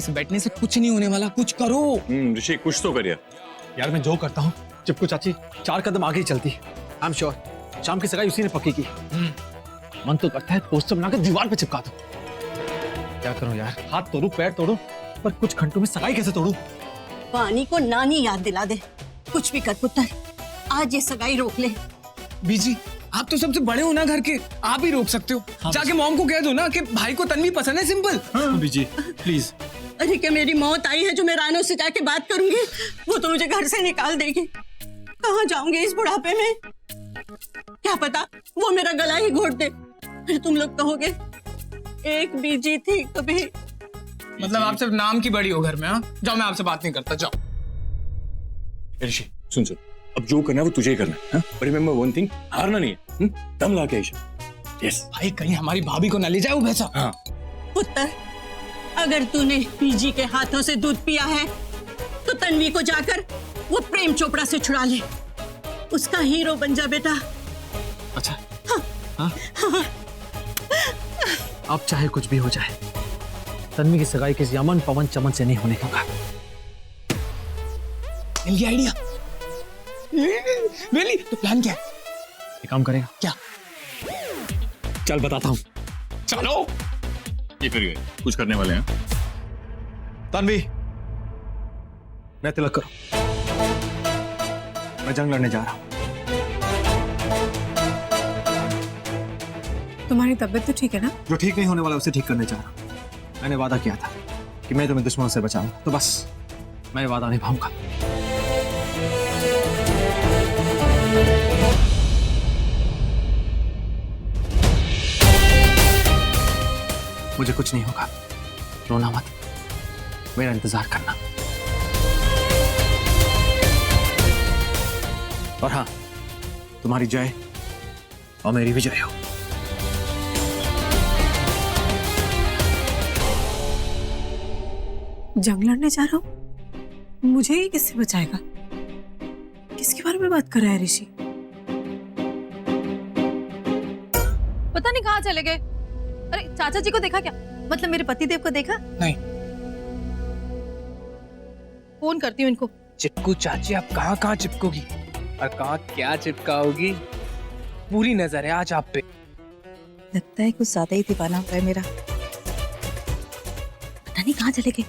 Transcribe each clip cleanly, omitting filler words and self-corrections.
से बैठने से कुछ नहीं होने वाला, कुछ करो। ऋषि कुछ तो करिए यार। मैं जो करता हूँ चिपकू चाची 4 कदम आगे ही चलती। आई एम श्योर शाम की सगाई उसी ने पक्की की। मन तो करता है पोस्टर बनाकर दीवार पे चिपका दूं। क्या करूं यार, हाथ तोड़ूं पैर तोड़ूं, पर कुछ घंटों में सगाई कैसे तोड़ूं? पानी को नानी याद दिला दे। कुछ भी कर पुत्र, आज ये सगाई रोक ले। बीजी आप तो सबसे बड़े हो ना घर के, आप ही रोक सकते हो। हाँ, जाके मॉम को कह दो ना कि भाई को तन्वी पसंद है, सिंपल। हाँ बीजी प्लीज। अरे क्या मेरी मौत आई है जो मैं रानो से जाके बात करूंगी? वो तो मुझे घर से निकाल देगी। कहाँ जाऊंगी इस बुढ़ापे में? क्या पता वो मेरा गला ही घोट दे। फिर तुम लोग कहोगे एक बीजी थी कभी। मतलब आप सिर्फ नाम की बड़ी हो घर में। हाँ जाओ, मैं आपसे बात नहीं करता, जाओ। ऋषि सुन सुन, अब जो करना है वो तुझे ही करना है। बट रिमेंबर वन थिंग, हारना नहीं है। दम ला के आयशा। यस भाई कहीं हमारी भाभी को ना ले जाए वो भैंसा। हाँ पुत्र, अगर तूने बीजी के हाथों से दूध पिया है तो तन्वी को जाकर वो प्रेम चोपड़ा से छुड़ा ले। उसका हीरो बन जा बेटा। अच्छा हाँ? अब चाहे कुछ भी हो जाए, तन्वी की सगाई किसी अमन पवन चमन से नहीं होने दूंगा। मिल गया आइडिया। रियली? तो प्लान क्या है? ये काम करेगा क्या? चल बताता हूँ। चलो। ये फिर गए, कुछ करने वाले हैं। तन्वी, मैं तिलक करूं। मैं जंग लड़ने जा रहा हूं। तुम्हारी तबीयत तो ठीक है ना? जो ठीक नहीं होने वाला उसे ठीक करने जा रहा हूं। मैंने वादा किया था कि मैं तुम्हें दुश्मनों से बचाऊंगा, तो बस मैं वादा निभाऊंगा। मुझे कुछ नहीं होगा, रोना मत, मेरा इंतजार करना। और हाँ, तुम्हारी जय और मेरी विजय हो। जंग लड़ने जा रहा हूँ? मुझे ही किससे बचाएगा? किसके बारे में बात कर रहा है ऋषि? पता नहीं कहाँ चले गए। अरे चाचा जी को देखा क्या? मतलब मेरे पतिदेव को देखा? नहीं। फोन करती हूँ इनको। चिपकू चाची आप कहाँ कहाँ चिपकोगी और कहाँ क्या चिपकाओगी, पूरी नजर है आज आप पे। लगता है कुछ ज्यादा ही दीवाना हुआ है मेरा। पता नहीं कहाँ चले गए।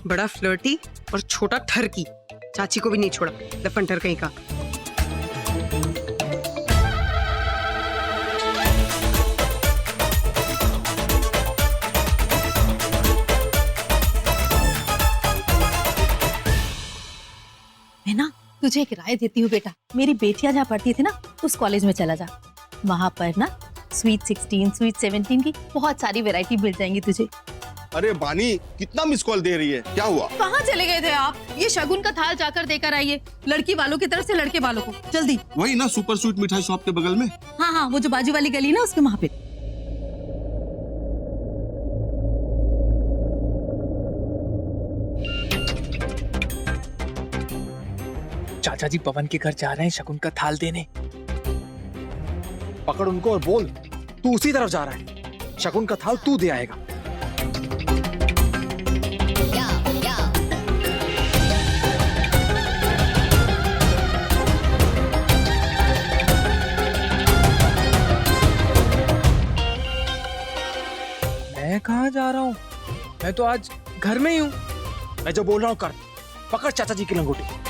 बड़ा फ्लर्टी और छोटा ठरकी, चाची को भी नहीं छोड़ा, लफंटर कहीं का। मैं ना तुझे एक राय देती हूँ बेटा, मेरी बेटियां जहाँ पढ़ती थी ना उस कॉलेज में चला जा। वहाँ पर ना स्वीट 16, स्वीट 17 की बहुत सारी वैरायटी मिल जाएंगी तुझे। अरे बानी कितना मिस कॉल दे रही है, क्या हुआ? कहाँ चले गए थे आप? ये शगुन का थाल जाकर देकर आइए, लड़की वालों की तरफ से लड़के वालों को, जल्दी। वही ना सुपर स्वीट मिठाई शॉप के बगल में। हाँ हाँ, वो जो बाजू वाली गली ना उसके वहाँ पे। चाचा जी पवन के घर जा रहे हैं शगुन का थाल देने। पकड़ उनको और बोल तू उसी तरफ जा रहा है, शगुन का थाल तू दे आएगा। मैं कहाँ जा रहा हूँ? मैं तो आज घर में ही हूँ। मैं जो बोल रहा हूँ कर, पकड़ चाचा जी की लंगोटी।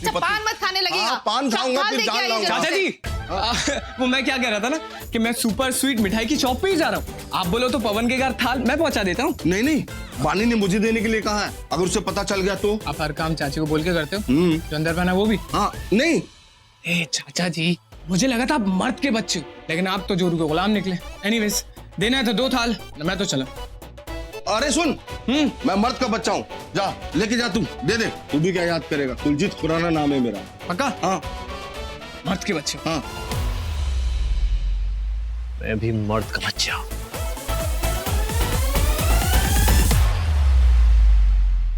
पान मत खाने लगेगा। पान खाऊंगा फिर जान लाऊंगा। चाचा जी वो मैं क्या कह रहा था ना कि मैं सुपर स्वीट मिठाई की शॉप पे ही जा रहा हूँ। आप बोलो तो पवन के घर थाल मैं पहुंचा देता हूँ। नहीं नहीं, बानी ने मुझे देने के लिए कहा है, अगर उसे पता चल गया तो। आप हर काम चाची को बोल के करते हो? जो अंदर बना वो भी? हाँ नहीं। ए चाचा जी, मुझे लगा था आप मर्द के बच्चे, लेकिन आप तो जोरू के गुलाम निकले। एनीवेज, देना है तो 2 थाल, मैं तो चला। अरे सुन, मैं मर्द का बच्चा हूँ, जा लेके जा, तू दे दे। तू भी क्या याद करेगा, कुलजीत खुराना नाम है मेरा। पक्का? हाँ मर्द के बच्चे। हाँ मैं भी मर्द का बच्चा हूँ।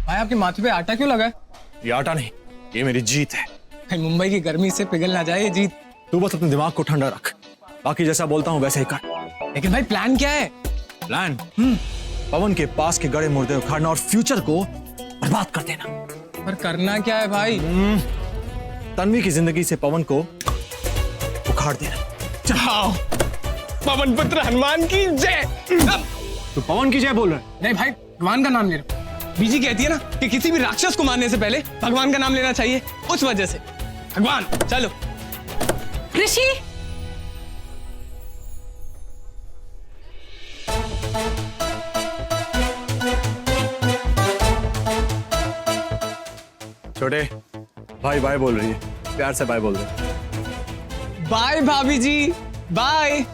भाई आपके माथे पे आटा क्यों लगा है? ये आटा नहीं, ये मेरी जीत है। भाई मुंबई की गर्मी से पिघल ना जाए जीत। तू बस अपने दिमाग को ठंडा रख, बाकी जैसा बोलता हूँ वैसे ही कर। लेकिन भाई प्लान क्या है? प्लान पवन के पास के गड़े मुर्दे उखाड़ना और फ्यूचर को बर्बाद कर देना। पर करना क्या है भाई? तन्वी की जिंदगी से पवन को उखाड़ देना। जाओ, पवन पुत्र हनुमान की जय। तू पवन की जय बोल रहा है? नहीं भाई, भगवान का नाम ले रहा हूं। बीजी कहती है ना कि किसी भी राक्षस को मारने से पहले भगवान का नाम लेना चाहिए, उस वजह से भगवान। चलो ऋषि, छोटे भाई बाय बोल रही है, प्यार से बाय बोल रहे। बाय भाभी जी, बाय।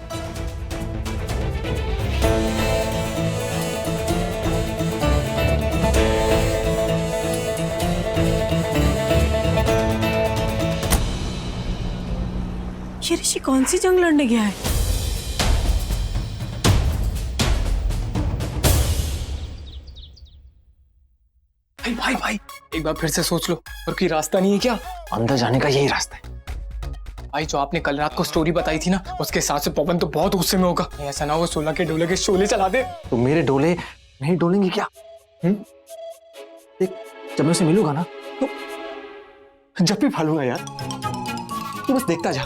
ये ऋषि कौन सी जंग लड़ने गया है? भाई भाई भाई, एक बार फिर से सोच लो, और कोई रास्ता नहीं है क्या? अंदर जाने का यही रास्ता है। भाई जो आपने कल रात को स्टोरी बताई थी ना, उसके हिसाब से पवन तो बहुत गुस्से में होगा। ऐसा ना हो 16 के डोले के शोले चला दे। तो मेरे डोले नहीं डोलेंगे क्या? देख, जब मैं उसे मिलूंगा ना तो जब भी फालूंगा यार, तू बस देखता जा।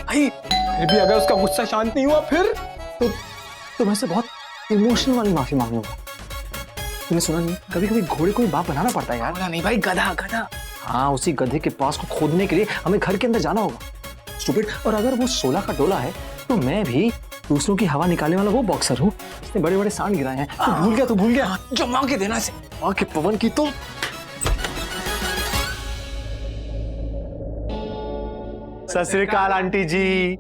भाई फिर भी अगर उसका गुस्सा शांत नहीं हुआ फिर? तो मैं से बहुत इमोशनल वाली माफी मांगूंगा। तूने सुना नहीं, कभी कभी घोड़े को भी बाप बनाना पड़ता है यार। बोला नहीं भाई, गधा गधा। हाँ, उसी गधे के पास को खोदने के लिए हमें घर के अंदर जाना होगा। स्टूपिड। और अगर वो 16 का डोला है तो मैं भी दूसरों की हवा निकालने वाला वो बॉक्सर हूँ जिसने बड़े बड़े सांड गिराए हैं। तू भूल गया, तू भूल गया। जो मां के देना से माँ के पवन की तो सत श्री अकाल आंटी जी।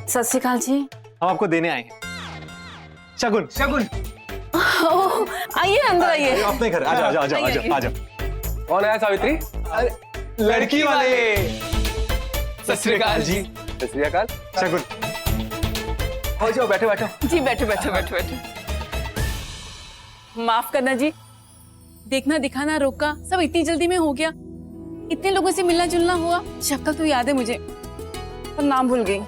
सत श्री अकाल जी। हम आपको देने आए हैं शगुन। शगुन। आइए अंदर आइए। अपने घर आ जाओ, आ जाओ, आ जाओ, आ जाओ, आ जाओ। कौन आया सावित्री? लड़की वाले। सत श्री अकाल जी। सत श्री अकाल। शगुन, हो जाओ, बैठो बैठो। जी बैठो बैठो बैठो बैठो। माफ करना जी, देखना दिखाना रोका सब इतनी जल्दी में हो गया। इतने लोगों से मिलना जुलना हुआ, शक्ल तो याद है मुझे पर नाम भूल गई।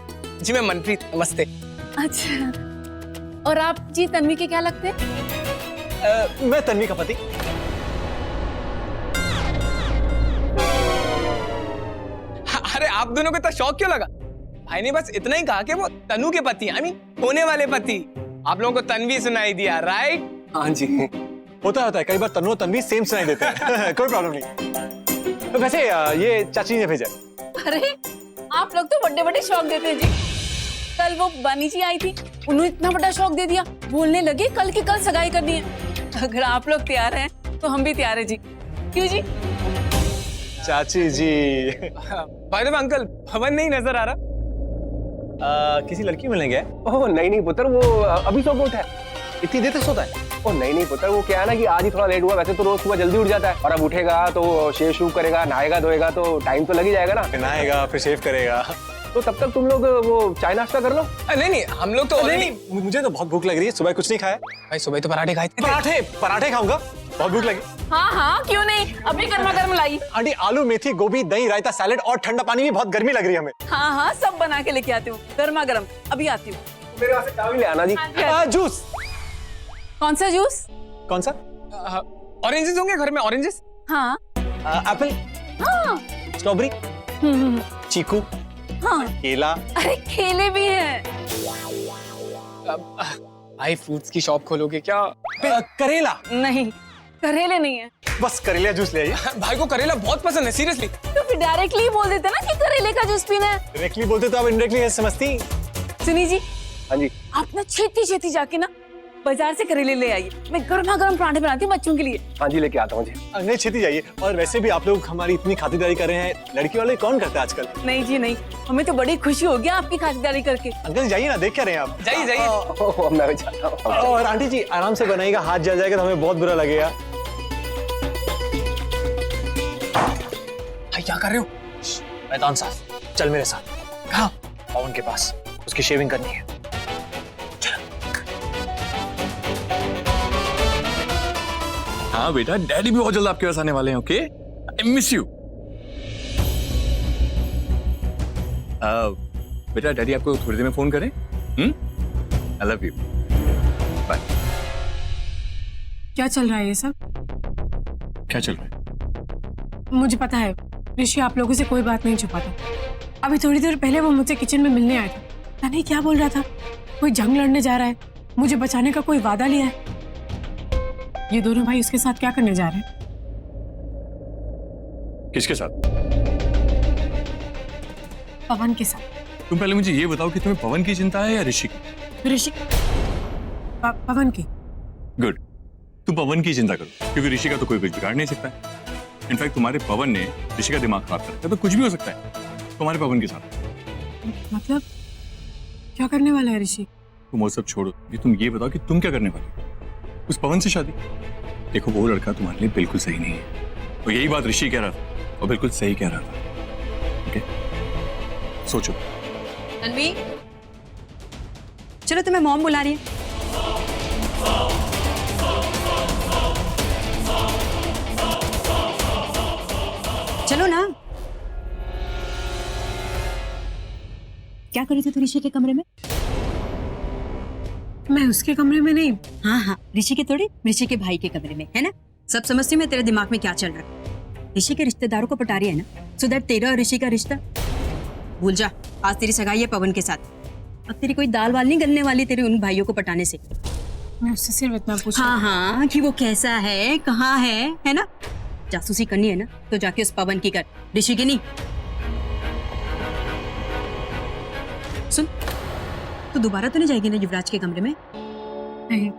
जी मैं मनप्रीत, नमस्ते। अच्छा, और आप जी तन्वी के क्या लगते हैं? मैं तन्वी का पति। अरे आप दोनों को इतना शौक क्यों लगा? भाई ने बस इतना ही कहा कि वो तनु के पति, आई मीन होने वाले पति। आप लोगों को तन्वी सुनाई दिया, राइट? हाँ जी। होता है कई बार तनु और तन्वी सेम सुनाई देते हैं। कोई प्रॉब्लम नहीं। वैसे ये चाची ने भेजा। अरे आप लोग तो बड़े बड़े शौक देते हैं जी। कल वो बानी जी आई थी, उन्होंने इतना बड़ा शौक दे दिया, बोलने लगे कल की कल सगाई करनी है। अगर आप लोग तैयार हैं तो हम भी तैयार हैं जी। क्यों जी? चाची जी। भाई तो अंकल भवन नहीं नजर आ रहा। किसी लड़की मिलने गया? ओह नहीं नहीं पुत्र, वो अभी सो उठा है। इतनी देर तक सोता है? ओह नहीं नहीं पुत्र, वो क्या है ना कि आज ही थोड़ा लेट हुआ। वैसे तो रोज सुबह जल्दी उठ जाता है, और अब उठेगा तो शेव शूव करेगा, नहाएगा धोएगा, तो टाइम तो लग ही जाएगा ना। फिर नहाएगा, फिर शेव करेगा। तो तब तक तुम लोग वो चाय नाश्ता कर लो। नहीं नहीं, हम लोग तो नहीं, मुझे तो बहुत भूख लग रही है। सुबह कुछ नहीं खाया। भाई सुबह तो पराठे खाए थे। पराठे खाऊंगा, बहुत भूख लगी। हाँ हाँ क्यों नहीं, अभी गर्मा गर्म लाई। आंटी, आलू मेथी गोभी दही रायता सैलेड और ठंडा पानी भी। बहुत गर्मी लग रही है हमें। हाँ हाँ सब बना के लेके आती हूँ, गर्मा गर्म। अभी आती हूँ। मेरे वास्ते चाय ले आना जी। जूस। कौन सा जूस? कौन सा? ऑरेंजेस होंगे घर में? ऑरेंजेस? हाँ एप्पल, हाँ स्ट्रॉबेरी, चीकू, हाँ। केला। अरे केले भी हैं। भाई फ्रूट्स की शॉप खोलोगे क्या? करेला। नहीं, करेले नहीं है। बस करेला जूस ले आइए। भाई को करेला बहुत पसंद है, सीरियसली। तो फिर डायरेक्टली बोल देते ना कि करेले का जूस पीना है। डायरेक्टली बोलते तो आप इनडायरेक्टली समझती। सुनी जी, हाँ जी। आप ना छेती छेती जाके ना बाजार से करेले ले आइए। मैं गर्मा गर्म पराठे बनाती हूँ बच्चों के लिए। हाँ जी, लेके आता हूँ जी। नहीं, छेती जाइए। और वैसे भी आप लोग हमारी इतनी खातिरदारी कर रहे हैं, लड़की वाले कौन करता है आजकल? नहीं जी नहीं, हमें तो बड़ी खुशी हो गया आपकी खातिरदारी करके। अंकल जाइए ना, देख क्या रहे हैं आप? जाइए जाइए। ओह, मैं भी जाता हूँ। और आंटी जी आराम से बनाइएगा, हाथ जल जाएगा तो हमें बहुत बुरा लगेगा। भाई क्या कर रहे हो? मैदान साफ, चल मेरे साथ। कहाँ? पवन के पास, उसकी शेविंग करनी है। हाँ बेटा, डैडी भी बहुत जल्द आपके पास आने वाले हैं। Okay, I miss you. बेटा डैडी आपको थोड़ी देर में फोन करें? I love you, bye. क्या चल रहा है ये सब? क्या चल रहा है? मुझे पता है ऋषि आप लोगों से कोई बात नहीं छुपाता। अभी थोड़ी देर पहले वो मुझसे किचन में मिलने आया था। पता नहीं क्या बोल रहा था, कोई जंग लड़ने जा रहा है, मुझे बचाने का कोई वादा लिया है। ये दोनों भाई उसके साथ क्या करने जा रहे हैं? किसके साथ? पवन के साथ। तुम पहले मुझे ये बताओ कि तुम्हें पवन की चिंता है या ऋषि की? ऋषि पवन की। गुड, तुम पवन की चिंता करो, क्योंकि ऋषि का तो कोई कुछ बिगाड़ नहीं सकता है। इनफैक्ट तुम्हारे पवन ने ऋषि का दिमाग खराब कर दिया, तो कुछ भी हो सकता है तुम्हारे पवन के साथ। मतलब क्या करने वाला है ऋषि? तुम वो सब छोड़ो, ये तुम ये बताओ कि तुम क्या करने वाले हो? उस पवन से शादी? देखो वो लड़का तुम्हारे लिए बिल्कुल सही नहीं है, तो यही बात ऋषि कह रहा था और बिल्कुल सही कह रहा था। ओके, सोचो। तन्वी, चलो तुम्हें मॉम बुला रही है। चलो ना। क्या कर रही थी तू ऋषि के कमरे में? मैं उसके कमरे में नहीं। हाँ हाँ, ऋषि के थोड़ी, ऋषि के भाई के कमरे में, है ना? सब समझती हूँ मैं तेरे दिमाग में क्या चल रहा है। ऋषि के रिश्तेदारों को पटा रही है ना, सो दैट तेरा और ऋषि का रिश्ता भूल जा। आज तेरी सगाई है पवन के साथ। अब तेरी कोई दाल वाल नहीं गलने वाली तेरे उन भाइयों को पटाने से। मैं उससे सिर्फ इतना पूछा। हाँ हाँ, कि वो कैसा है, कहाँ है ना? जासूसी करनी है ना तो जाके उस पवन की कर, ऋषि की नहीं। सुन, तू दोबारा तो नहीं जाएगी ना युवराज के कमरे में? नहीं।